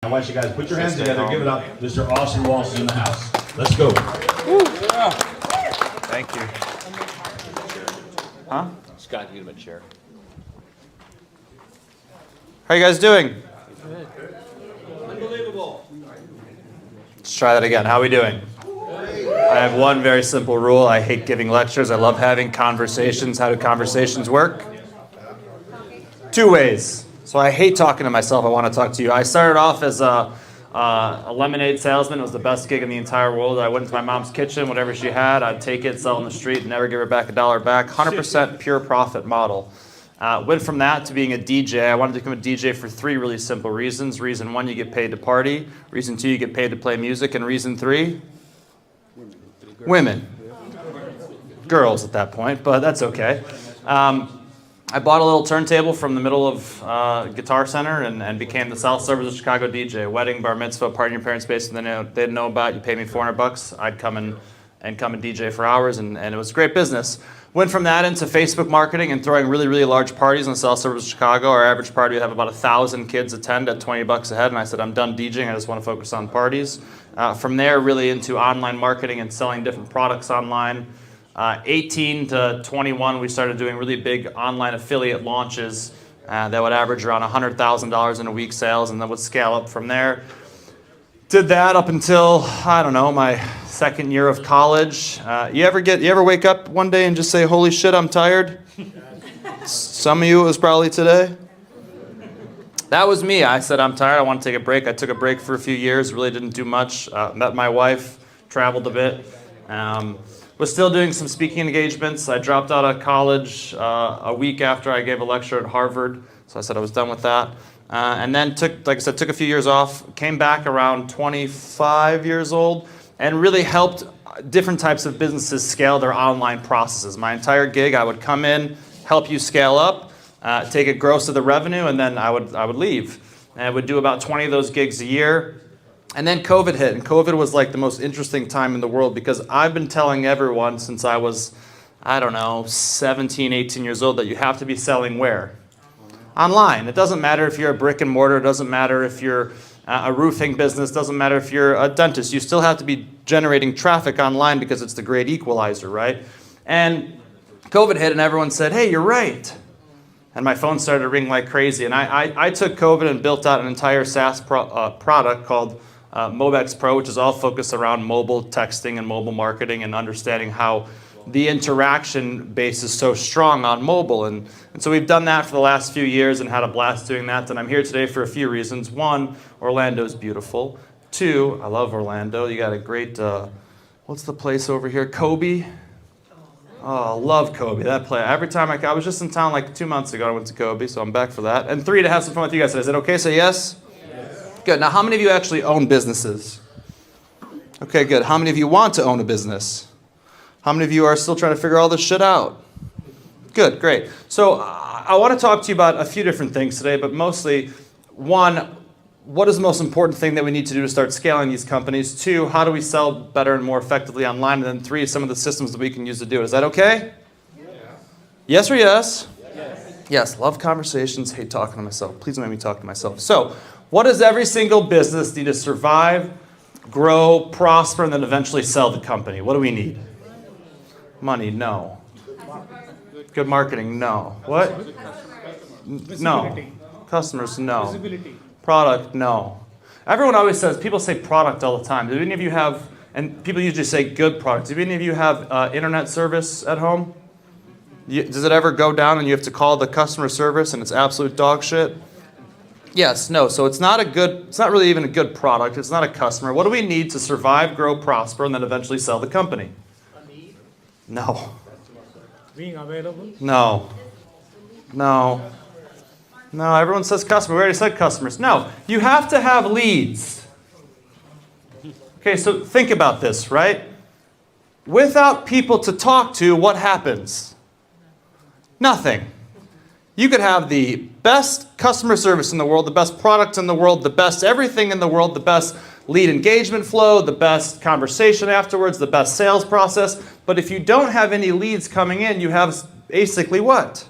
I want you guys put your hands together, give it up. Mr. Austin Walsh is in the house. Let's go. Thank you. Huh? Scott, you get him a chair. How are you guys doing? Unbelievable. Let's try that again. How are we doing? I have one very simple rule. I hate giving lectures. I love having conversations. How do conversations work? Two ways. So I hate talking to myself. I want to talk to you. I started off as a lemonade salesman. It was the best gig in the entire world. I went into my mom's kitchen, whatever she had, I'd take it, sell it in the street, never give her back a dollar back. 100% pure profit model. Went from that to being a DJ. I wanted to become a DJ for three really simple reasons. Reason one, you get paid to party. Reason two, you get paid to play music. And reason three, women. Girls at that point, but that's okay. I bought a little turntable from the middle of Guitar Center and became the South Suburbs of Chicago DJ. Wedding, bar mitzvah, party in your parents' basement they didn't know about. You paid me $400. I'd come and DJ for hours, and it was great business. Went from that into Facebook marketing and throwing really, really large parties in the South Suburbs of Chicago. Our average party would have about 1,000 kids attend at $20 a head, and I said, I'm done DJing. I just want to focus on parties. From there, really into online marketing and selling different products online. 18 to 21, we started doing really big online affiliate launches that would average around $100,000 in a week sales, and then would scale up from there. Did that up until, I don't know, my second year of college. You ever wake up one day and just say, holy shit, I'm tired? Some of you, it was probably today. That was me. I said, I'm tired, I want to take a break. I took a break for a few years, really didn't do much. Met my wife, traveled a bit. Was still doing some speaking engagements. I dropped out of college a week after I gave a lecture at Harvard, so I said I was done with that. And then took a few years off, came back around 25 years old, and really helped different types of businesses scale their online processes. My entire gig, I would come in, help you scale up, take a gross of the revenue, and then I would leave. And I would do about 20 of those gigs a year. And then COVID hit, and COVID was like the most interesting time in the world because I've been telling everyone since I was, 17, 18 years old that you have to be selling where? Online. It doesn't matter if you're a brick and mortar, it doesn't matter if you're a roofing business, it doesn't matter if you're a dentist. You still have to be generating traffic online because it's the great equalizer, right? And COVID hit and everyone said, hey, you're right. And my phone started to ring like crazy. And I took COVID and built out an entire SaaS product called MobexPro, which is all focused around mobile texting and mobile marketing and understanding how the interaction base is so strong on mobile. And so we've done that for the last few years and had a blast doing that. And I'm here today for a few reasons. One, Orlando's beautiful. Two, I love Orlando. You got a great, what's the place over here? Kobe? Oh, love Kobe, that play. Every time I was just in town like 2 months ago, I went to Kobe, so I'm back for that. And three, to have some fun with you guys. Is it okay? Say yes? Good. Now, how many of you actually own businesses? Okay, good. How many of you want to own a business? How many of you are still trying to figure all this shit out? Good, great. So I want to talk to you about a few different things today, but mostly, one, what is the most important thing that we need to do to start scaling these companies? Two, how do we sell better and more effectively online? And then three, some of the systems that we can use to do it. Is that okay? Yeah. Yes or yes? Yes. Yes, love conversations, hate talking to myself. Please don't make me talk to myself. So, what does every single business need to survive, grow, prosper, and then eventually sell the company? What do we need? Money, no. Good marketing, no. What? No. Customers, no. Product, no. Everyone always says, people say product all the time. Do any of you have, and people usually say good product. Do any of you have internet service at home? Does it ever go down and you have to call the customer service and it's absolute dog shit? Yes, no. So it's not really even a good product. It's not a customer. What do we need to survive, grow, prosper, and then eventually sell the company? A need? No. Being available? No. No. No, everyone says customer. We already said customers. No, you have to have leads. Okay, so think about this, right? Without people to talk to, what happens? Nothing. You could have the best customer service in the world, the best product in the world, the best everything in the world, the best lead engagement flow, the best conversation afterwards, the best sales process. But if you don't have any leads coming in, you have basically what?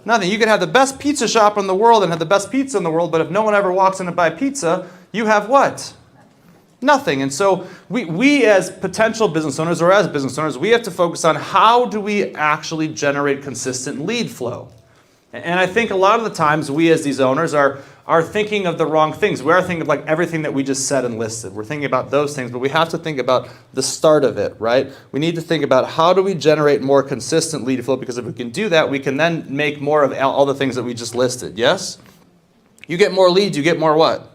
Nothing. You could have the best pizza shop in the world and have the best pizza in the world, but if no one ever walks in to buy pizza, You have what? Nothing. And so we as potential business owners or as business owners, we have to focus on how do we actually generate consistent lead flow. And I think a lot of the times we as these owners are thinking of the wrong things. We are thinking of like everything that we just said and listed. We're thinking about those things, but we have to think about the start of it, right? We need to think about how do we generate more consistent lead flow, because if we can do that, we can then make more of all the things that we just listed, yes? You get more leads, you get more what?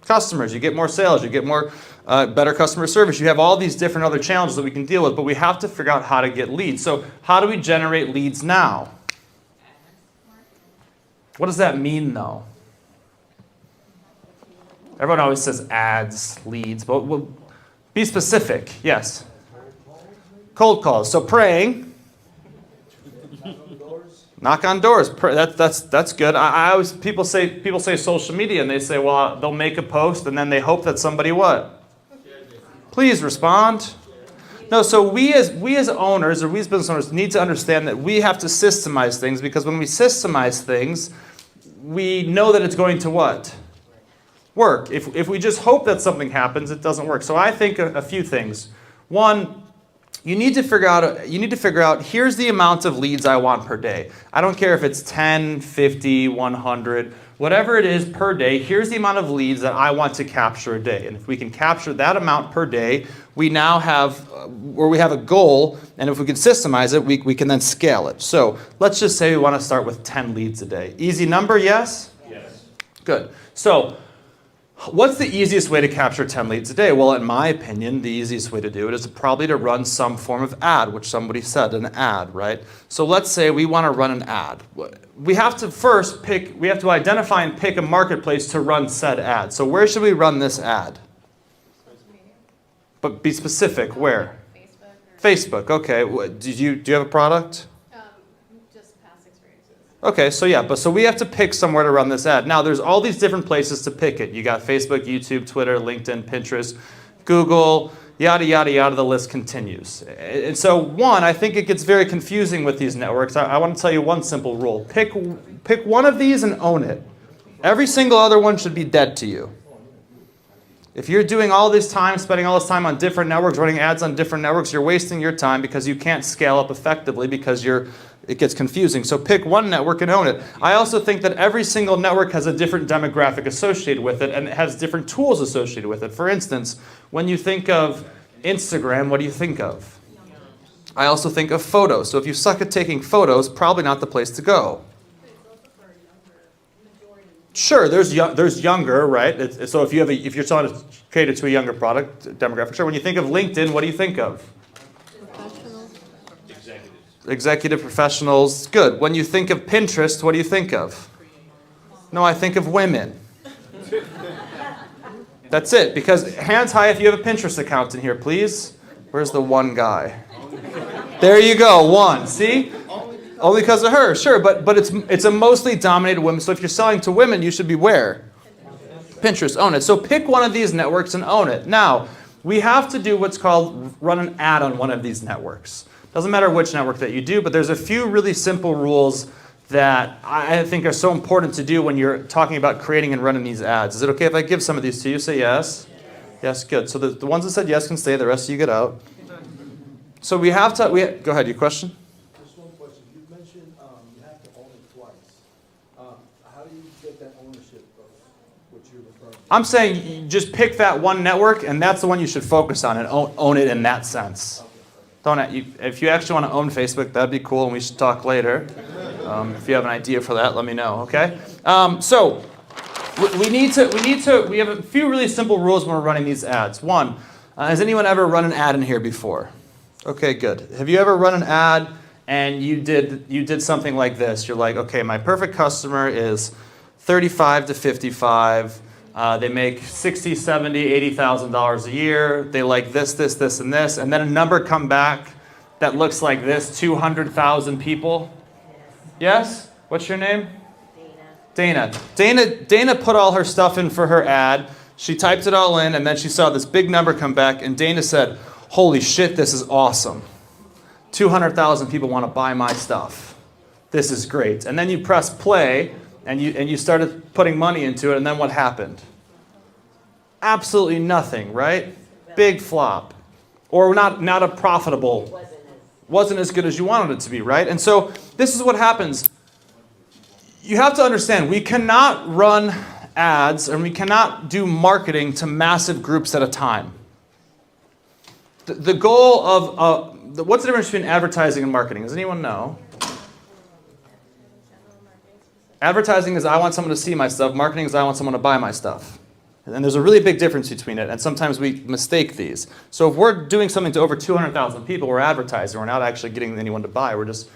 Customers, you get more sales, you get more better customer service. You have all these different other challenges that we can deal with, but we have to figure out how to get leads. So how do we generate leads now? What does that mean, though? Everyone always says ads, leads, but we'll be specific. Yes? Cold calls. So praying. Knock on doors. That's good. I always people say social media, and they say, well, they'll make a post, and then they hope that somebody what? Please respond. No, so we as owners, or we as business owners, need to understand that we have to systemize things, because when we systemize things, we know that it's going to what? Work. If we just hope that something happens, it doesn't work. So I think a few things. One, you need to figure out, here's the amount of leads I want per day. I don't care if it's 10, 50, 100, whatever it is per day, here's the amount of leads that I want to capture a day. And if we can capture that amount per day, we now have, or we have a goal, and if we can systemize it, we can then scale it. So let's just say we want to start with 10 leads a day. Easy number, yes? Yes. Good. So what's the easiest way to capture 10 leads a day? Well, in my opinion, the easiest way to do it is probably to run some form of ad, which somebody said, an ad, right? So let's say we want to run an ad. We have to first identify and pick a marketplace to run said ad. So where should we run this ad? But be specific, where? Facebook, okay. Do you have a product? Just past experiences. Okay, so we have to pick somewhere to run this ad. Now, there's all these different places to pick it. You got Facebook, YouTube, Twitter, LinkedIn, Pinterest, Google, yada, yada, yada, the list continues. And so, one, I think it gets very confusing with these networks. I want to tell you one simple rule. Pick one of these and own it. Every single other one should be dead to you. If you're doing all this time, spending all this time on different networks, running ads on different networks, you're wasting your time because you can't scale up effectively because it gets confusing. So pick one network and own it. I also think that every single network has a different demographic associated with it, and it has different tools associated with it. For instance, when you think of Instagram, what do you think of? I also think of photos. So if you suck at taking photos, probably not the place to go. Sure, there's younger, right? So if you're trying to cater to a younger product demographic, sure. When you think of LinkedIn, what do you think of? Executive professionals, good. When you think of Pinterest, what do you think of? No, I think of women. That's it, because hands high if you have a Pinterest account in here, please. Where's the one guy? There you go, one. See? Only because of her, sure, but it's a mostly dominated women. So if you're selling to women, you should be where? Pinterest, own it. So pick one of these networks and own it. Now, we have to do what's called run an ad on one of these networks. Doesn't matter which network that you do, but there's a few really simple rules that I think are so important to do when you're talking about creating and running these ads. Is it okay if I give some of these to you? Say yes. Yes, good. So the ones that said yes can stay. The rest of you get out. So we have to. Go ahead. Your question? Just one question. You mentioned you have to own it twice. How do you get that ownership of what you're referring to? I'm saying you just pick that one network, and that's the one you should focus on and own it in that sense. If you actually want to own Facebook, that'd be cool, and we should talk later. If you have an idea for that, let me know. Okay. So we have a few really simple rules when we're running these ads. One, has anyone ever run an ad in here before? Okay, good. Have you ever run an ad and you did something like this? You're like, okay, my perfect customer is 35 to 55. They make $60,000, $70,000, $80,000 a year. They like this, this, this, and this. And then a number come back that looks like this, 200,000 people. Yes? What's your name? Dana. Dana put all her stuff in for her ad. She typed it all in, and then she saw this big number come back, and Dana said, holy shit, this is awesome. 200,000 people want to buy my stuff. This is great. And then you press play, and you started putting money into it, and then what happened? absolutely nothing, right? Big flop. Or not a profitable, wasn't as good as you wanted it to be, right? And so this is what happens. You have to understand, we cannot run ads and we cannot do marketing to massive groups at a time. The goal of, what's the difference between advertising and marketing? Does anyone know? Advertising is I want someone to see my stuff. Marketing is I want someone to buy my stuff. And there's a really big difference between it, and sometimes we mistake these. So if we're doing something to over 200,000 people, we're advertising. We're not actually getting anyone to buy. We're just,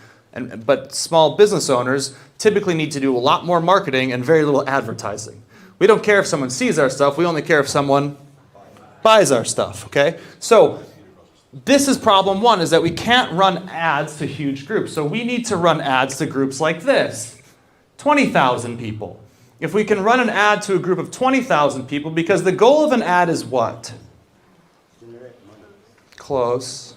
but small business owners typically need to do a lot more marketing and very little advertising. We don't care if someone sees our stuff. We only care if someone buys our stuff, okay? So this is problem one, is that we can't run ads to huge groups. So we need to run ads to groups like this, 20,000 people. If we can run an ad to a group of 20,000 people, because the goal of an ad is what? Close.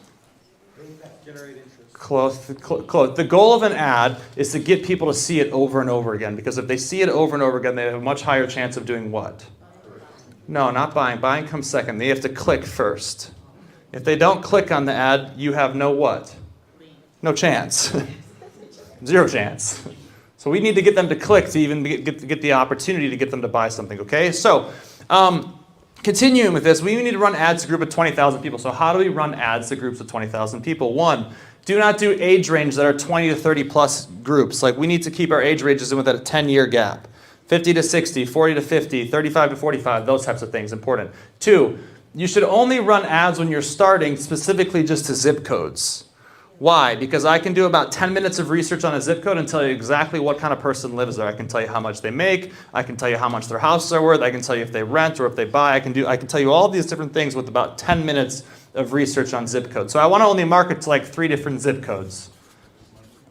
Close. The goal of an ad is to get people to see it over and over again, because if they see it over and over again, they have a much higher chance of doing what? No, not buying. Buying comes second. They have to click first. If they don't click on the ad, you have no what? No chance. Zero chance. So we need to get them to click to even get the opportunity to get them to buy something, okay? So continuing with this, we need to run ads to a group of 20,000 people. So how do we run ads to groups of 20,000 people? One, do not do age range that are 20 to 30 plus groups. Like we need to keep our age ranges in with a 10-year gap. 50 to 60, 40 to 50, 35 to 45, those types of things, important. Two, you should only run ads when you're starting specifically just to zip codes. Why? Because I can do about 10 minutes of research on a zip code and tell you exactly what kind of person lives there. I can tell you how much they make. I can tell you how much their houses are worth. I can tell you if they rent or if they buy. I can tell you all these different things with about 10 minutes of research on zip codes. So I want to only market to like 3 different zip codes.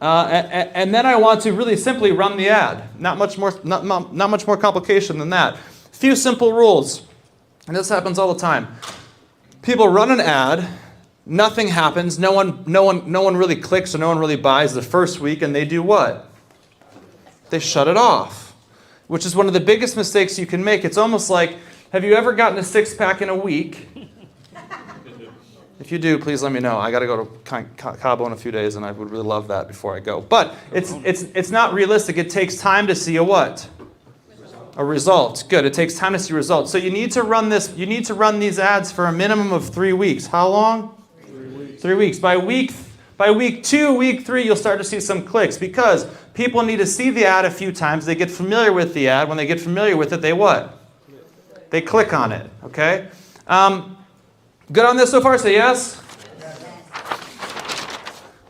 And then I want to really simply run the ad. Not much more complication than that. Few simple rules. And this happens all the time. People run an ad. Nothing happens. No one really clicks or no one really buys the first week, and they do what? They shut it off, which is one of the biggest mistakes you can make. It's almost like, have you ever gotten a 6-pack in a week? If you do, please let me know. I got to go to Cabo in a few days, and I would really love that before I go. But it's not realistic. It takes time to see a what? A result. Good. It takes time to see results. So you need to run this. You need to run these ads for a minimum of 3 weeks. How long? 3 weeks. By week 2, week 3, you'll start to see some clicks because people need to see the ad a few times. They get familiar with the ad. When they get familiar with it, they what? They click on it. Okay. Good on this so far? Say yes.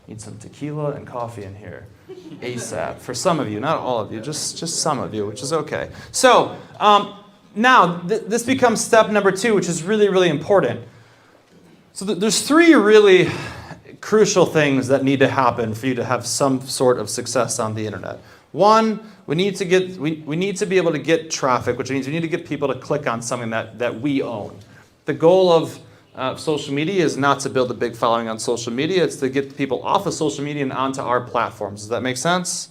Need some tequila and coffee in here. ASAP. For some of you, not all of you, just some of you, which is okay. So now this becomes step number 2, which is really, really important. So there's 3 really crucial things that need to happen for you to have some sort of success on the internet. One, we need to be able to get traffic, which means we need to get people to click on something that we own. The goal of social media is not to build a big following on social media. It's to get people off of social media and onto our platforms. Does that make sense?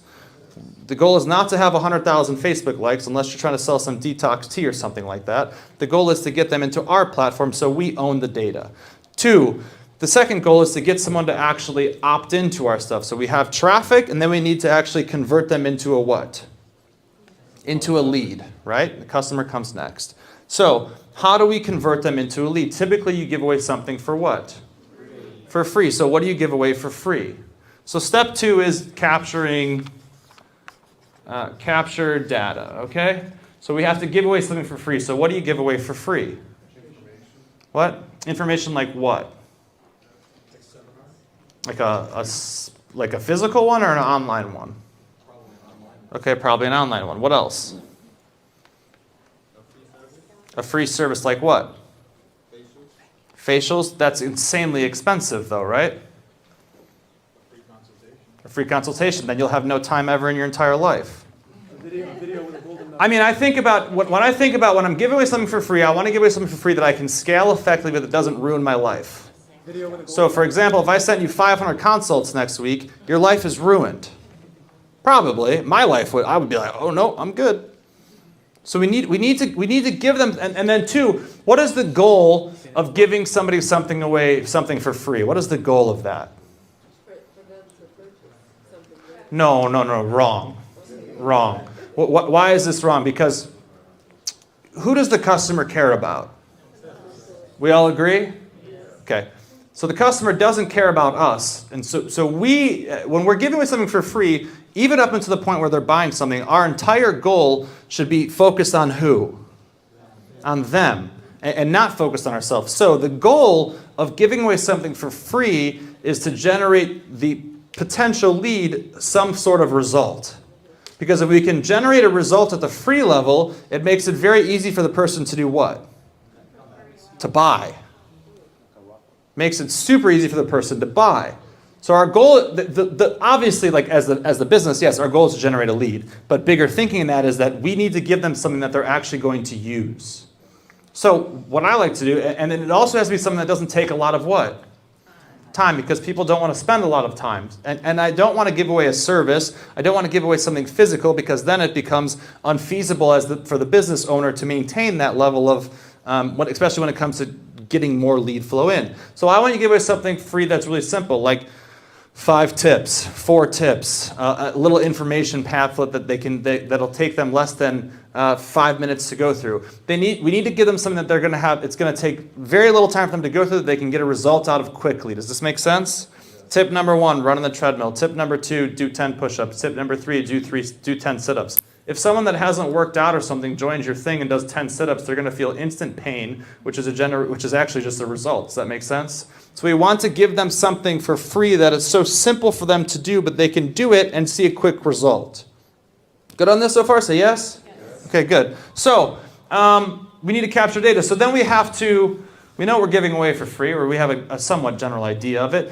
The goal is not to have 100,000 Facebook likes unless you're trying to sell some detox tea or something like that. The goal is to get them into our platform so we own the data. 2, the second goal is to get someone to actually opt into our stuff. So we have traffic, and then we need to actually convert them into a what? Into a lead, right? The customer comes next. So how do we convert them into a lead? Typically, you give away something for what? For free. So what do you give away for free? So step 2 is capture data, okay? So we have to give away something for free. So what do you give away for free? What? Information like what? Like a physical one or an online one? Okay, probably an online one. What else? A free service like what? Facials? That's insanely expensive though, right? A free consultation. Then you'll have no time ever in your entire life. I mean, I think about when I'm giving away something for free, I want to give away something for free that I can scale effectively that doesn't ruin my life. So for example, if I sent you 500 consults next week, your life is ruined. Probably. My life I would be like, oh no, I'm good. So we need to give them, and then two, what is the goal of giving somebody something away, something for free? What is the goal of that? For them to purchase something. No, wrong. Wrong. Why is this wrong? Because who does the customer care about? We all agree? Okay. So the customer doesn't care about us. And so we, when we're giving away something for free, even up until the point where they're buying something, our entire goal should be focused on who? On them, and not focused on ourselves. So the goal of giving away something for free is to generate the potential lead some sort of result. Because if we can generate a result at the free level, it makes it very easy for the person to do what? To buy. Makes it super easy for the person to buy. So our goal, obviously, like as the business, yes, our goal is to generate a lead. But bigger thinking in that is that we need to give them something that they're actually going to use. So what I like to do, and then it also has to be something that doesn't take a lot of what? Time, because people don't want to spend a lot of time. And I don't want to give away a service. I don't want to give away something physical, because then it becomes unfeasible for the business owner to maintain that level of, especially when it comes to getting more lead flow in. So I want you to give away something free that's really simple, like 5 tips, 4 tips, a little information pamphlet that'll take them less than 5 minutes to go through. We need to give them something that they're going to have. It's going to take very little time for them to go through that they can get a result out of quickly. Does this make sense? Tip number 1, run on the treadmill. Tip number 2, do 10 push-ups. Tip number 3, do 10 sit-ups. If someone that hasn't worked out or something joins your thing and does 10 sit-ups, they're going to feel instant pain, which is actually just a result. Does that make sense? So we want to give them something for free that is so simple for them to do, but they can do it and see a quick result. Good on this so far? Say yes? Yes. Okay, good. So we need to capture data. So then we know we're giving away for free, or we have a somewhat general idea of it.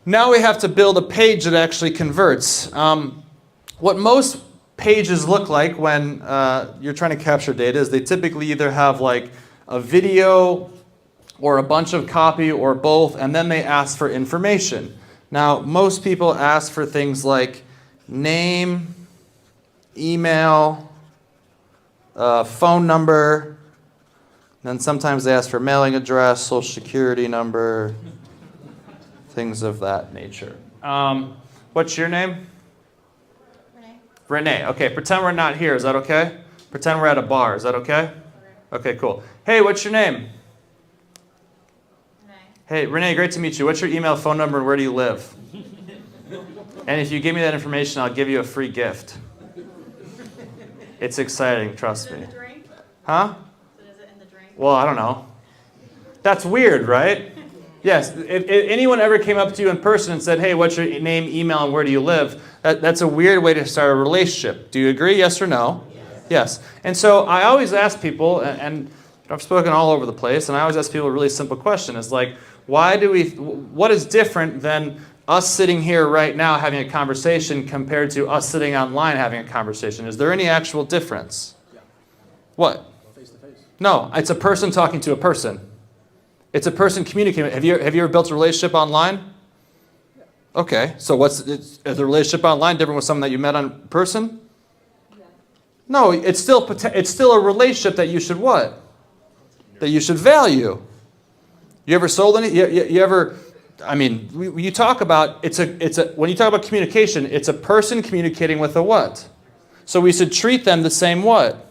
Now we have to build a page that actually converts. What most pages look like when you're trying to capture data is they typically either have like a video or a bunch of copy or both, and then they ask for information. Now, most people ask for things like name, email, phone number, then sometimes they ask for mailing address, social security number, things of that nature. What's your name? Renee. Okay, pretend we're not here. Is that okay? Pretend we're at a bar. Is that okay? Okay, cool. Hey, what's your name? Renee. Hey, Renee, great to meet you. What's your email, phone number, and where do you live? And if you give me that information, I'll give you a free gift. It's exciting, trust me. Is it in the drink? Huh? So is it in the drink? Well, I don't know. That's weird, right? Yes, if anyone ever came up to you in person and said, hey, what's your name, email, and where do you live? That's a weird way to start a relationship. Do you agree, yes or no? Yes. And so I always ask people, and I've spoken all over the place, and I always ask people a really simple question. It's like, what is different than us sitting here right now having a conversation compared to us sitting online having a conversation? Is there any actual difference? Yeah. What? Face to face. No, it's a person talking to a person. It's a person communicating. Have you ever built a relationship online? Okay, so is the relationship online different with someone that you met in person? Yeah. No, it's still a relationship that you should what? That you should value. You ever sold any? You ever? I mean, when you talk about when you talk about communication, it's a person communicating with a what? So we should treat them the same what?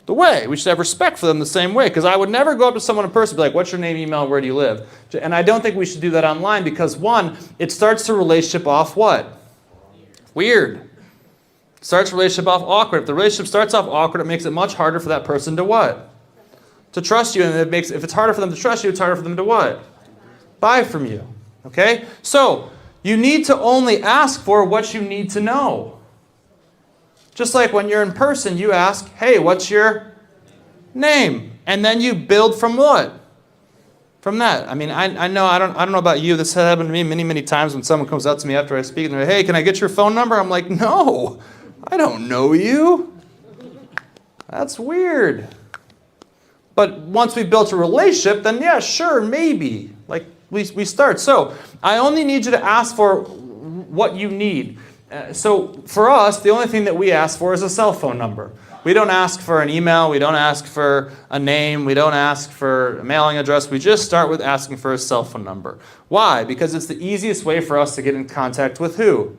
The way. We should have respect for them the same way. Because I would never go up to someone in person and be like, what's your name, email, where do you live? And I don't think we should do that online because, one, it starts the relationship off what? Weird. Starts the relationship off awkward. If the relationship starts off awkward, it makes it much harder for that person to what? To trust you. And if it's harder for them to trust you, it's harder for them to what? Buy from you. Okay? So, you need to only ask for what you need to know. Just like when you're in person, you ask, hey, what's your name? And then you build from what? From that. I mean, I know, I don't know about you. This has happened to me many, many times when someone comes up to me after I speak and they're like, hey, can I get your phone number? I'm like, no, I don't know you. That's weird. But once we built a relationship, then yeah, sure, maybe. Like we start. So I only need you to ask for what you need. So for us, the only thing that we ask for is a cell phone number. We don't ask for an email. We don't ask for a name. We don't ask for a mailing address. We just start with asking for a cell phone number. Why? Because it's the easiest way for us to get in contact with who?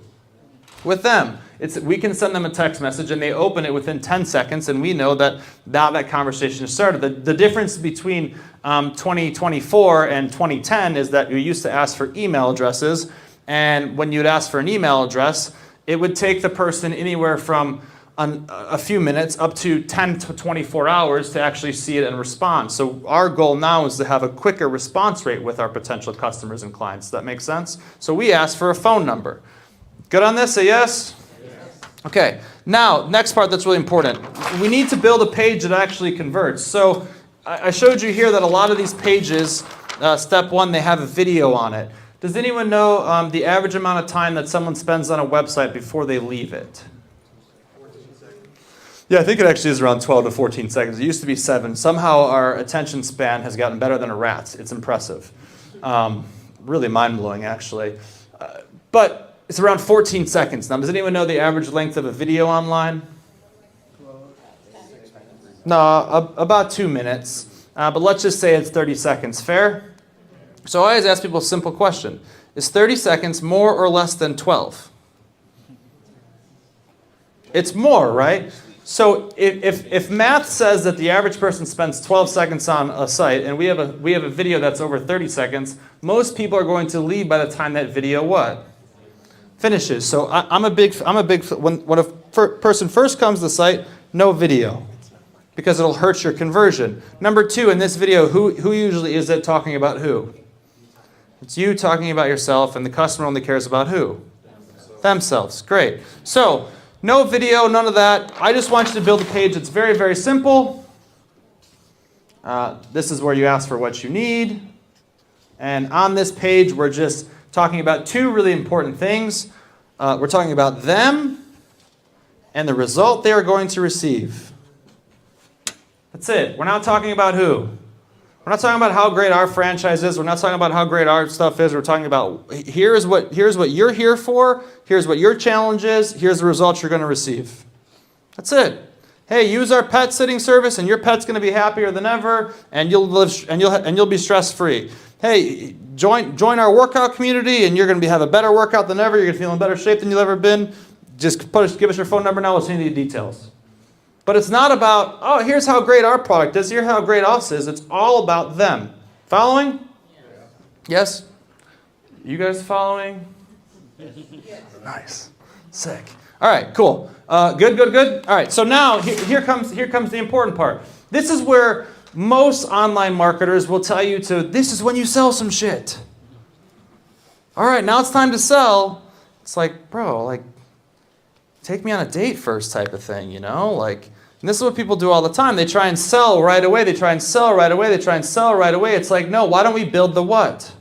With them. We can send them a text message and they open it within 10 seconds and we know that now that conversation has started. The difference between 2024 and 2010 is that you used to ask for email addresses, and when you'd ask for an email address, it would take the person anywhere from a few minutes up to 10 to 24 hours to actually see it and respond. So our goal now is to have a quicker response rate with our potential customers and clients. Does that make sense? So we ask for a phone number. Good on this? Say yes? Okay, now, next part that's really important. We need to build a page that actually converts. So I showed you here that a lot of these pages, step one, they have a video on it. Does anyone know the average amount of time that someone spends on a website before they leave it? 14 seconds. Yeah, I think it actually is around 12 to 14 seconds. It used to be 7. Somehow our attention span has gotten better than a rat's. It's impressive. Really mind-blowing, actually. But it's around 14 seconds. Now, does anyone know the average length of a video online? No, about 2 minutes. But let's just say it's 30 seconds. Fair? So I always ask people a simple question. Is 30 seconds more or less than 12? It's more, right? So if math says that the average person spends 12 seconds on a site, and we have a video that's over 30 seconds, most people are going to leave by the time that video what? Finishes. So I'm a big when a person first comes to the site, no video, because it'll hurt your conversion. Number 2, in this video, who usually is it talking about who? It's you talking about yourself, and the customer only cares about who? Themselves. Great. So no video, none of that. I just want you to build a page that's very, very simple. This is where you ask for what you need. And on this page, we're just talking about 2 really important things. We're talking about them and the result they are going to receive. That's it. We're not talking about who. We're not talking about how great our franchise is. We're not talking about how great our stuff is. We're talking about here's what you're here for. Here's what your challenge is. Here's the results you're going to receive. That's it. Hey, use our pet sitting service, and your pet's going to be happier than ever, and you'll be stress free. Hey, join our workout community, and you're going to have a better workout than ever. You're going to feel in better shape than you've ever been. Just give us your phone number now. We'll send you the details. But it's not about, oh, here's how great our product is. Here's how great us is. It's all about them. Following? Yes? You guys following? Nice. Sick. All right, cool. Good. All right, so now here comes the important part. This is where most online marketers will tell you this is when you sell some shit. All right, now it's time to sell. It's like, bro, take me on a date first type of thing, you know? And this is what people do all the time. They try and sell right away. They try and sell right away. It's like, no, why don't we build the what?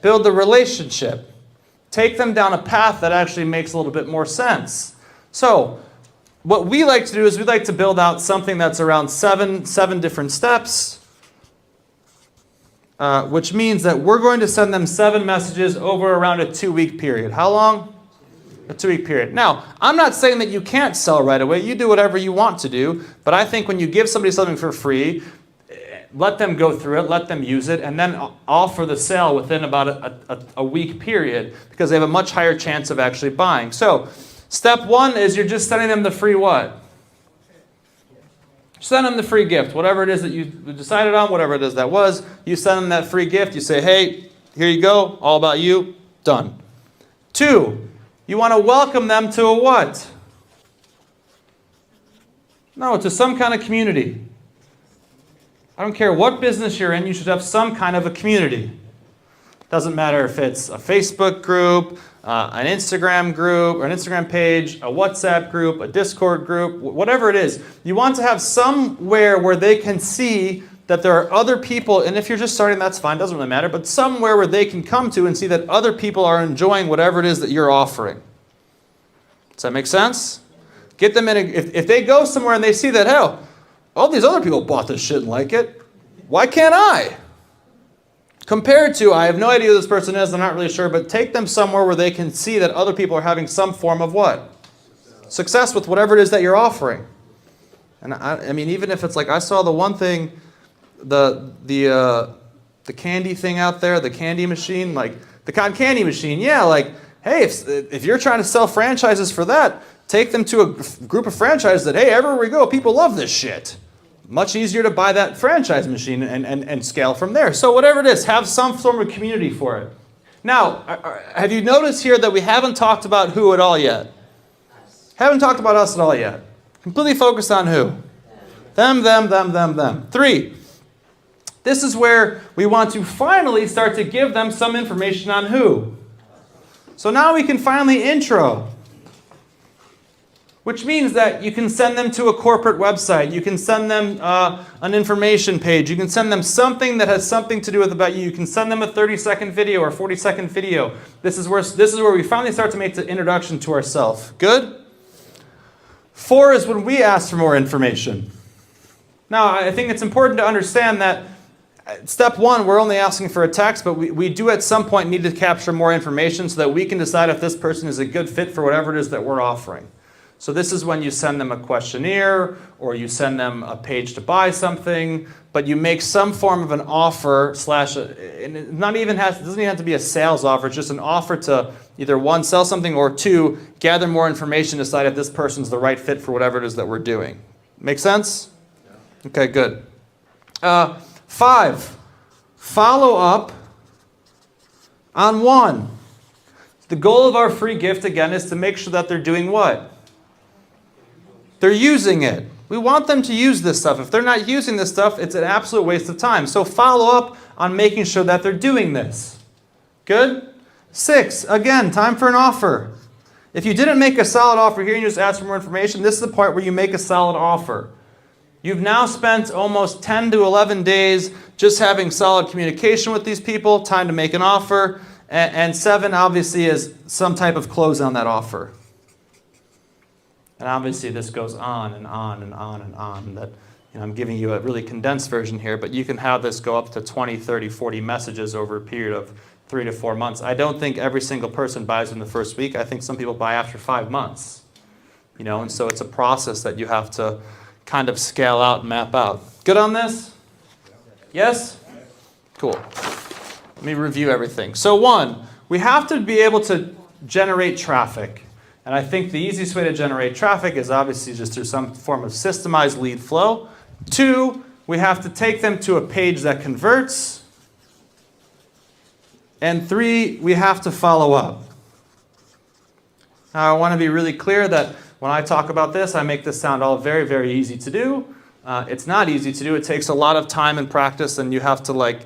Build the relationship. Take them down a path that actually makes a little bit more sense. So what we like to do is we like to build out something that's around seven different steps, which means that we're going to send them 7 messages over around a 2-week period. How long? A 2-week period. Now, I'm not saying that you can't sell right away. You do whatever you want to do. But I think when you give somebody something for free, let them go through it, let them use it, and then offer the sale within about a week period, because they have a much higher chance of actually buying. So, step 1 is you're just sending them the free what? Send them the free gift. Whatever it is that you decided on, whatever it is that was, you send them that free gift. You say, hey, here you go, all about you, done. 2, you want to welcome them to a what? No, to some kind of community. I don't care what business you're in, you should have some kind of a community. Doesn't matter if it's a Facebook group, an Instagram group, or an Instagram page, a WhatsApp group, a Discord group, whatever it is. You want to have somewhere where they can see that there are other people, and if you're just starting, that's fine, doesn't really matter, but somewhere where they can come to and see that other people are enjoying whatever it is that you're offering. Does that make sense? Get them in, if they go somewhere and they see that, hell, all these other people bought this shit and like it, why can't I? Compared to, I have no idea who this person is, I'm not really sure, but take them somewhere where they can see that other people are having some form of what? Success with whatever it is that you're offering. And I mean, even if it's like, I saw the one thing, the candy thing out there, the candy machine, like the cotton candy machine, yeah, like, hey, if you're trying to sell franchises for that, take them to a group of franchises that, hey, everywhere we go, people love this shit. Much easier to buy that franchise machine and scale from there. So whatever it is, have some form of community for it. Now, have you noticed here that we haven't talked about who at all yet? Haven't talked about us at all yet. Completely focused on who? Them. 3. This is where we want to finally start to give them some information on who. So now we can finally intro. Which means that you can send them to a corporate website. You can send them an information page. You can send them something that has something to do with about you. You can send them a 30-second video or 40-second video. This is where we finally start to make the introduction to ourselves. Good? 4 is when we ask for more information. Now, I think it's important to understand that step 1, we're only asking for a text, but we do at some point need to capture more information so that we can decide if this person is a good fit for whatever it is that we're offering. So this is when you send them a questionnaire or you send them a page to buy something, but you make some form of an offer and it doesn't even have to be a sales offer, it's just an offer to either 1, sell something, or 2, gather more information, decide if this person's the right fit for whatever it is that we're doing. Make sense? Okay, good. 5, follow up on 1. The goal of our free gift, again, is to make sure that they're doing what? They're using it. We want them to use this stuff. If they're not using this stuff, it's an absolute waste of time. So follow up on making sure that they're doing this. Good? 6, again, time for an offer. If you didn't make a solid offer here and you just ask for more information, this is the part where you make a solid offer. You've now spent almost 10 to 11 days just having solid communication with these people, time to make an offer, and 7 obviously is some type of close on that offer. And obviously this goes on and on and on and on. That, I'm giving you a really condensed version here, but you can have this go up to 20, 30, 40 messages over a period of 3 to 4 months. I don't think every single person buys in the first week. I think some people buy after 5 months. And so it's a process that you have to kind of scale out and map out. Good on this? Yes? Cool. Let me review everything. So 1, we have to be able to generate traffic. And I think the easiest way to generate traffic is obviously just through some form of systemized lead flow. 2, we have to take them to a page that converts. And 3, we have to follow up. Now I want to be really clear that when I talk about this, I make this sound all very, very easy to do. It's not easy to do. It takes a lot of time and practice, and you have to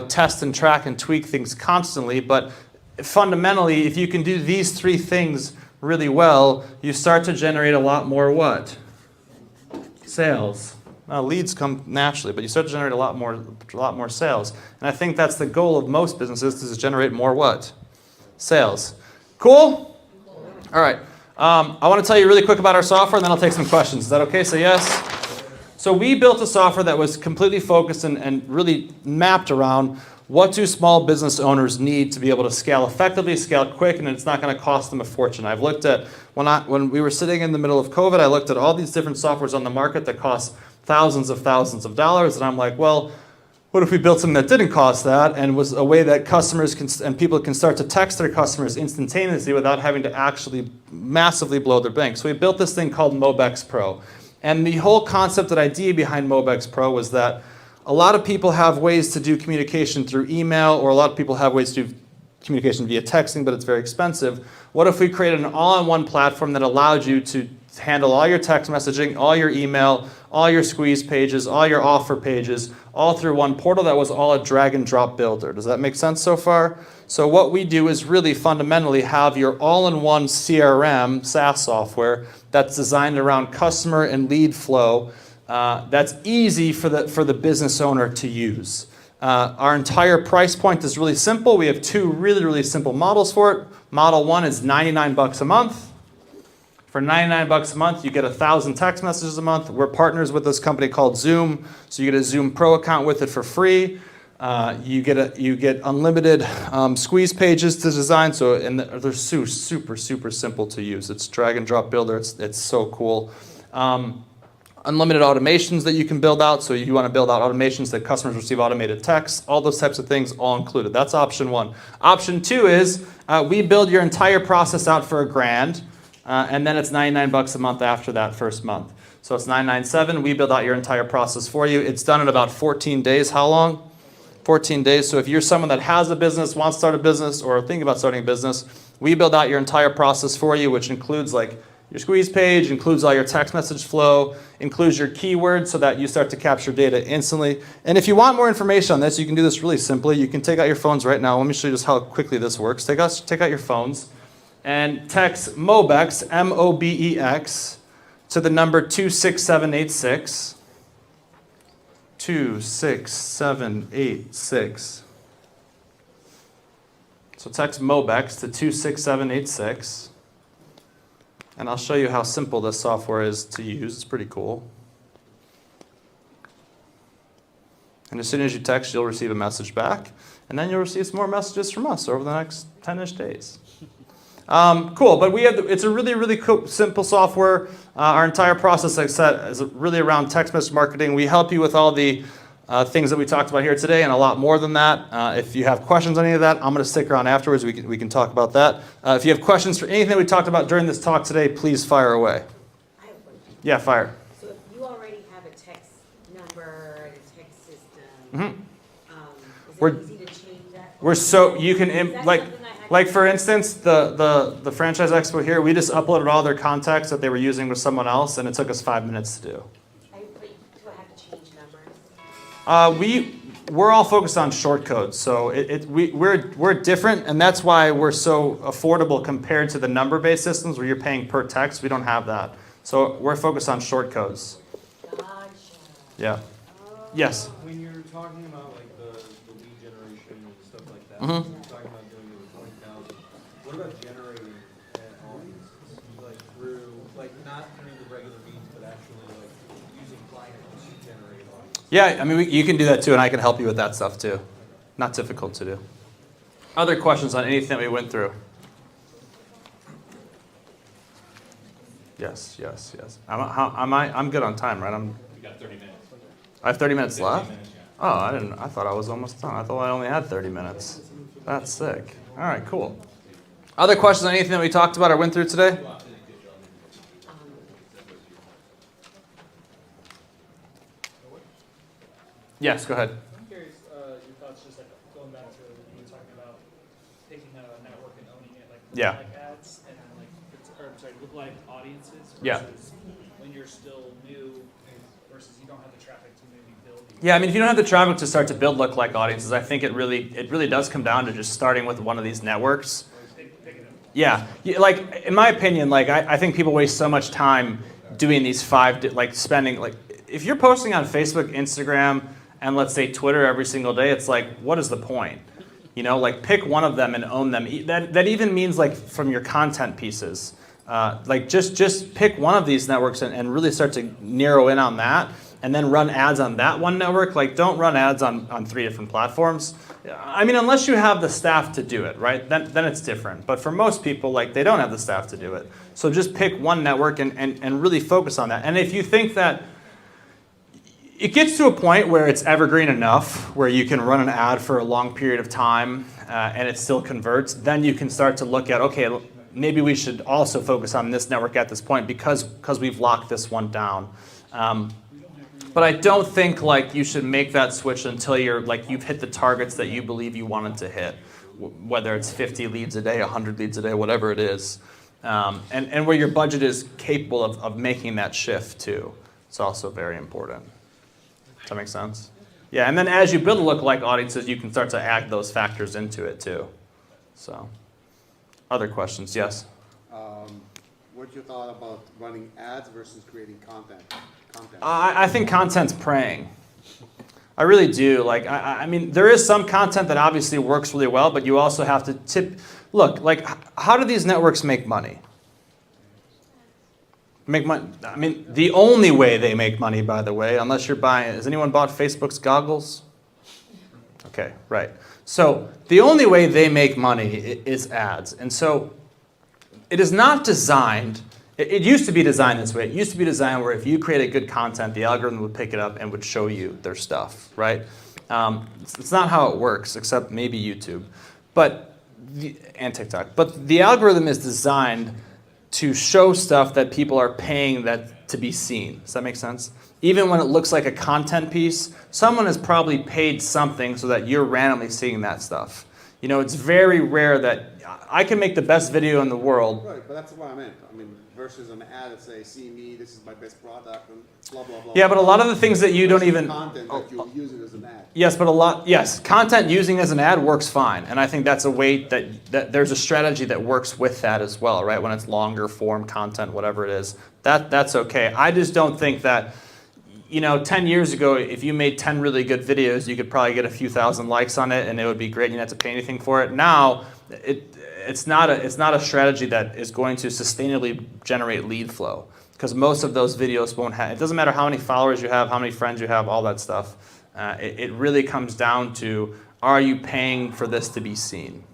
test and track and tweak things constantly. But fundamentally, if you can do these 3 things really well, you start to generate a lot more what? Sales. Now, leads come naturally, but you start to generate a lot more sales. And I think that's the goal of most businesses, is to generate more what? Sales. Cool? All right. I want to tell you really quick about our software, and then I'll take some questions. Is that okay? Say yes. So we built a software that was completely focused and really mapped around what do small business owners need to be able to scale effectively, scale quick, and it's not going to cost them a fortune. I've looked at, when we were sitting in the middle of COVID, I looked at all these different softwares on the market that cost thousands of dollars, and I'm like, well, what if we built something that didn't cost that and was a way that customers and people can start to text their customers instantaneously without having to actually massively blow their bank? So we built this thing called MobexPro. And the whole concept and idea behind MobexPro was that a lot of people have ways to do communication through email, or a lot of people have ways to do communication via texting, but it's very expensive. What if we created an all-in-one platform that allowed you to handle all your text messaging, all your email, all your squeeze pages, all your offer pages, all through one portal that was all a drag and drop builder? Does that make sense so far? So what we do is really fundamentally have your all-in-one CRM, SaaS software, that's designed around customer and lead flow, that's easy for the business owner to use. Our entire price point is really simple. We have 2 really, really simple models for it. Model 1 is $99 a month. For $99 a month, you get 1,000 text messages a month. We're partners with this company called Zoom, so you get a Zoom Pro account with it for free. You get unlimited squeeze pages to design, and they're super, super simple to use. It's drag and drop builder. It's so cool. unlimited automations that you can build out. So you want to build out automations that customers receive automated text, all those types of things all included. That's option 1. Option 2 is we build your entire process out for $1,000, and then it's $99 a month after that first month. So it's $997. We build out your entire process for you. It's done in about 14 days. How long? 14 days. So if you're someone that has a business, wants to start a business, or thinking about starting a business, we build out your entire process for you, which includes like your squeeze page, includes all your text message flow, includes your keywords so that you start to capture data instantly. And if you want more information on this, you can do this really simply. You can take out your phones right now. Let me show you just how quickly this works. Take out your phones and text MOBEX, M-O-B-E-X, to the number 26786. 26786. So text MOBEX to 26786. And I'll show you how simple this software is to use. It's pretty cool. And as soon as you text, you'll receive a message back. And then you'll receive some more messages from us over the next 10-ish days. Cool, but it's a really, really cool, simple software. Our entire process, like I said, is really around text message marketing. We help you with all the things that we talked about here today and a lot more than that. If you have questions on any of that, I'm going to stick around afterwards. We can talk about that. If you have questions for anything we talked about during this talk today, please fire away. I have a question. Yeah, fire. So if you already have a text number and a text system, Mhm. is We're- it easy to change that? You can, Is that like something I had to for do? instance, the franchise expo here, we just uploaded all their contacts that they were using with someone else, and it took us 5 minutes to do. Do I have to change numbers? We're all focused on short codes, so we're different, and that's why we're so affordable compared to the number-based systems where you're paying per text. We don't have that, so we're focused on short codes. Gotcha. Yeah. Yes. When you're talking about like the lead generation and stuff like that, Mhm. you're talking about doing it with 20,000. What about generating an audience, like through, like not through the regular means, but actually like using clients to generate audience? Yeah, I mean, you can do that too, and I can help you with that stuff too. Not difficult to do. Other questions on anything that we went through? Yes. I'm good on time, right? You got 30 minutes. I have 30 minutes left? 15 minutes, yeah. Oh, I thought I was almost done. I thought I only had 30 minutes. That's sick. All right, cool. Other questions on anything that we talked about or went through today? Yes, go ahead. I'm curious, your thoughts, just like going back to you were talking about taking a network and owning it, like Yeah. lookalike ads and then lookalike audiences Yeah. versus when you're still new versus you don't have the traffic to maybe build. Yeah, I mean, if you don't have the traffic to start to build lookalike audiences, I think it really does come down to just starting with one of these networks. Pick it up. Yeah, like in my opinion, like I think people waste so much time doing these spending if you're posting on Facebook, Instagram, and let's say Twitter every single day, it's like, what is the point? You know, like pick one of them and own them. That even means like from your content pieces. Just pick one of these networks and really start to narrow in on that, and then run ads on that one network. Like don't run ads on 3 different platforms. I mean, unless you have the staff to do it, right? Then it's different. But for most people, like they don't have the staff to do it. So just pick one network and really focus on that. And if you think that it gets to a point where it's evergreen enough, where you can run an ad for a long period of time and it still converts, then you can start to look at, okay, maybe we should also focus on this network at this point because we've locked this one down. But I don't think like you should make that switch until you've hit the targets that you believe you wanted to hit, whether it's 50 leads a day, 100 leads a day, whatever it is, and where your budget is capable of making that shift too. It's also very important. Does that make sense? Yeah, and then as you build lookalike audiences, you can start to add those factors into it too. So, other questions? Yes? What's your thought about running ads versus creating content? I think content's praying. I really do. Like, I mean, there is some content that obviously works really well, but you also have to look, like, how do these networks make money? Make money. I mean, the only way they make money, by the way, unless you're buying, has anyone bought Facebook's goggles? Okay, right. So the only way they make money is ads. And so it is not designed It used to be designed this way. It used to be designed where if you created good content, the algorithm would pick it up and would show you their stuff, right? It's not how it works, except maybe YouTube, and TikTok. But the algorithm is designed to show stuff that people are paying that to be seen. Does that make sense? Even when it looks like a content piece, someone has probably paid something so that you're randomly seeing that stuff. You know, it's very rare that I can make the best video in the world. Right, but that's what I meant. I mean, versus an ad that says, see me, this is my best product, and blah, blah, blah. Yeah, but a lot of the things that you don't Versus even... content that you're using as an ad. Yes, but yes, content using as an ad works fine. And I think that's a way that there's a strategy that works with that as well, right? When it's longer form content, whatever it is, that's okay. I just don't think that, you know, 10 years ago, if you made 10 really good videos, you could probably get a few thousand likes on it and it would be great. You didn't have to pay anything for it. Now, it's not a strategy that is going to sustainably generate lead flow, because most of those videos won't have, it doesn't matter how many followers you have, how many friends you have, all that stuff. It really comes down to, are you paying for this to be seen?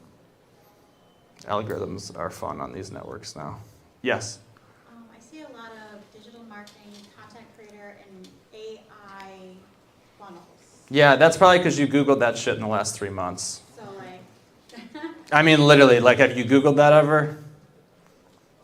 Algorithms are fun on these networks now. Yes? I see a lot of digital marketing, content creator, and AI funnels. Yeah, that's probably because you Googled that shit in the last 3 months. So like, I mean, literally, like, have you Googled that ever?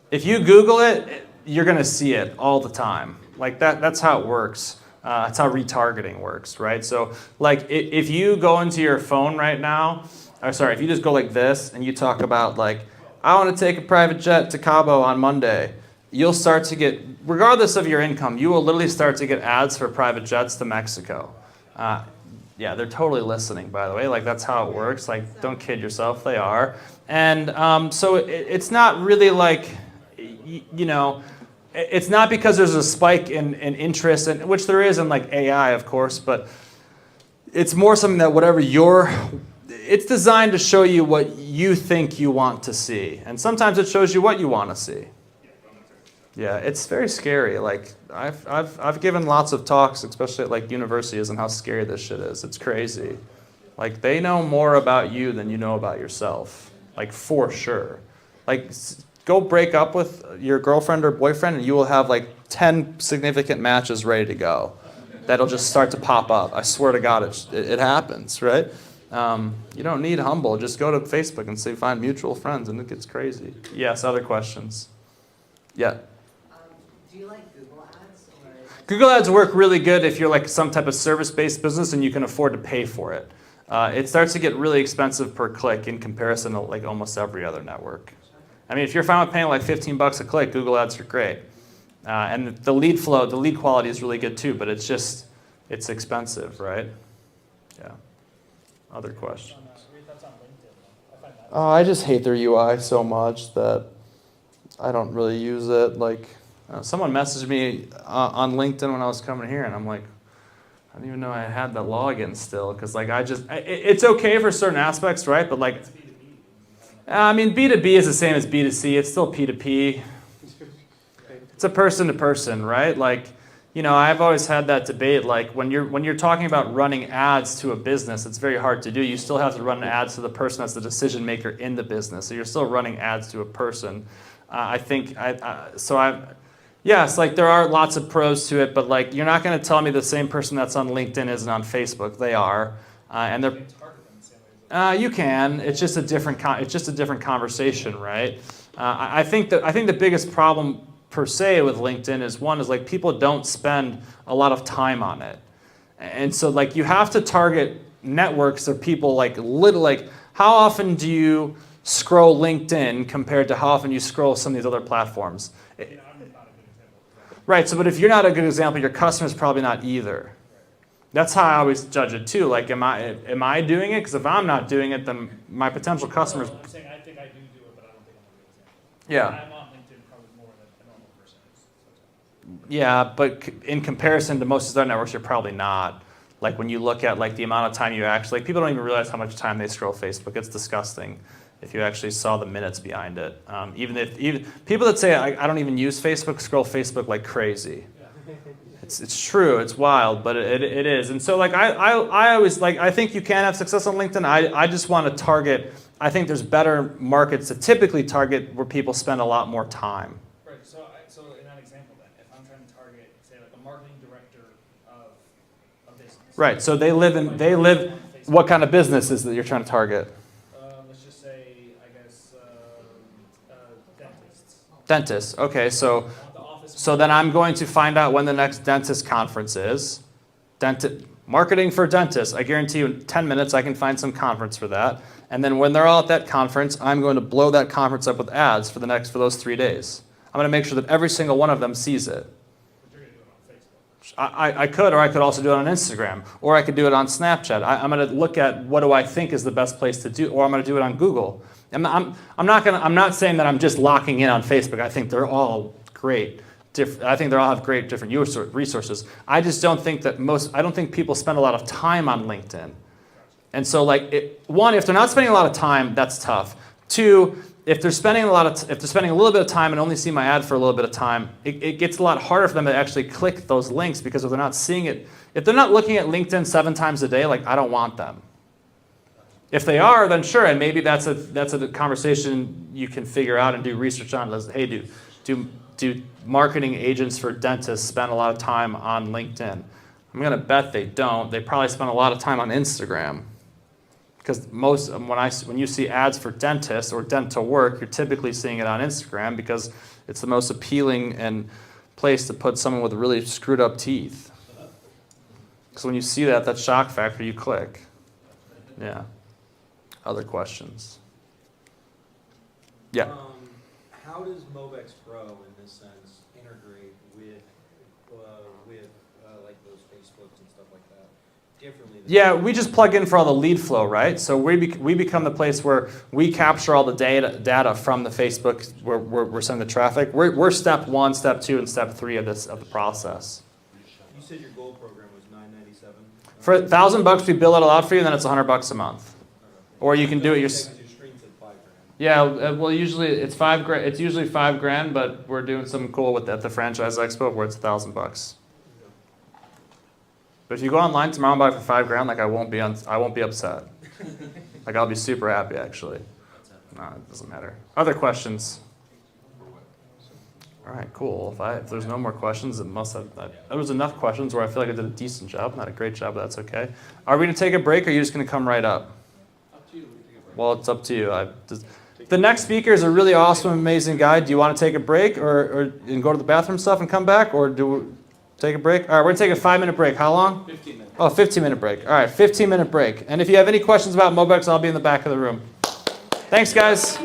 If you Google it, you're going to see it all the time. Like, that's how it works. That's how retargeting works, right? So, like, if you go into your phone right now, or sorry, if you just go like this and you talk about, like, I want to take a private jet to Cabo on Monday, you'll start to get, regardless of your income, you will literally start to get ads for private jets to Mexico. Yeah, they're totally listening, by the way. Like, that's how it works. Like, don't kid yourself, they are. And so it's not really like, you know, it's not because there's a spike in interest, which there is in like AI, of course, but it's more something that it's designed to show you what you think you want to see. And sometimes it shows you what you want to see. Yeah, it's very scary. Like, I've given lots of talks, especially at like universities, on how scary this shit is. It's crazy. Like, they know more about you than you know about yourself. Like, for sure. Like, go break up with your girlfriend or boyfriend and you will have like 10 significant matches ready to go. That'll just start to pop up. I swear to God, it happens, right? You don't need Humble. Just go to Facebook and say find mutual friends and it gets crazy. Yes, other questions? Yeah. Do you like Google Ads? Google Ads work really good if you're like some type of service-based business and you can afford to pay for it. It starts to get really expensive per click in comparison to like almost every other network. I mean, if you're fine with paying like $15 a click, Google Ads are great. And the lead flow, the lead quality is really good too, but it's expensive, right? Yeah. Other questions? Oh, I just hate their UI so much that I don't really use it. Like, someone messaged me on LinkedIn when I was coming here, and I'm like, I didn't even know I had the login still, because like it's okay for certain aspects, right? But like, I mean, B2B is the same as B2C. It's still P2P. It's a person-to-person, right? Like, you know, I've always had that debate. Like, when you're talking about running ads to a business, it's very hard to do. You still have to run ads to the person that's the decision maker in the business. So you're still running ads to a person. Yes, like there are lots of pros to it, but like you're not going to tell me the same person that's on LinkedIn isn't on Facebook. They are, and they're. You can. It's just a different. It's just a different conversation, right? I think the biggest problem per se with LinkedIn is like people don't spend a lot of time on it, and so like you have to target networks of people like how often do you scroll LinkedIn compared to how often you scroll some of these other platforms? Right. So, but if you're not a good example, your customer's probably not either. That's how I always judge it too. Like, am I doing it? Because if I'm not doing it, then my potential customers. I'm saying I think I do it, but I don't think I'm a good example. Yeah. I'm on LinkedIn probably more than a normal person is. Yeah, but in comparison to most of their networks, you're probably not. Like when you look at like the amount of time you actually, people don't even realize how much time they scroll Facebook. It's disgusting if you actually saw the minutes behind it. Even people that say I don't even use Facebook scroll Facebook like crazy. It's true. It's wild, but it is. And so like I always like I think you can have success on LinkedIn. I just want to target. I think there's better markets to typically target where people spend a lot more time. Right. So Right. So they live. What kind of business is that you're trying to target? Let's just say, I guess, dentists. Dentists. Okay. So I want the office. so then I'm going to find out when the next dentist conference is. Marketing for dentists. I guarantee you in 10 minutes I can find some conference for that. And then when they're all at that conference, I'm going to blow that conference up with ads for those 3 days. I'm going to make sure that every single one of them sees it. But you're going to do it on Facebook. I could, or I could also do it on Instagram, or I could do it on Snapchat. I'm going to look at what do I think is the best place to do, or I'm going to do it on Google. I'm not saying that I'm just locking in on Facebook. I think they're all great. I think they all have great different resources. I just don't think that I don't think people spend a lot of time on LinkedIn. And so one, if they're not spending a lot of time, that's tough. Two, if they're spending a little bit of time and only see my ad for a little bit of time, it gets a lot harder for them to actually click those links because if they're not seeing it, if they're not looking at LinkedIn 7 times a day, I don't want them. If they are, then sure, and maybe that's a conversation you can figure out and do research on. Hey, do marketing agents for dentists spend a lot of time on LinkedIn? I'm going to bet they don't. They probably spend a lot of time on Instagram. Because when you see ads for dentists or dental work, you're typically seeing it on Instagram because it's the most appealing and place to put someone with really screwed up teeth. Because when you see that shock factor, you click. Yeah. Other questions? Yeah. How does MobexPro, in this sense, integrate with like those Facebooks and stuff like that differently? Yeah, we just plug in for all the lead flow, right? So we become the place where we capture all the data from the Facebook where we're sending the traffic. We're step 1, step 2, and step 3 of the process. You said your gold program was $9.97. For $1,000, we bill it all out for you, and then it's $100 a month. Or you can do it yourself. Your streams at $5,000. Yeah, well, usually it's $5,000. It's usually $5,000, but we're doing something cool with that. The Franchise Expo, where it's $1,000. But if you go online tomorrow and buy for $5,000, I won't be upset. I'll be super happy actually. No, it doesn't matter. Other questions? All right, cool. If there's no more questions, there was enough questions where I feel like I did a decent job, not a great job, but that's okay. Are we gonna take a break, or are you just gonna come right up? Up to you. We can take a break. Well, it's up to you. The next speaker is a really awesome, amazing guy. Do you want to take a break and go to the bathroom stuff and come back, or do we take a break? All right, we're going to take a 5-minute break. How long? 15 minutes. Oh, 15-minute break. All right, 15-minute break. And if you have any questions about Mobex, I'll be in the back of the room. Thanks, guys.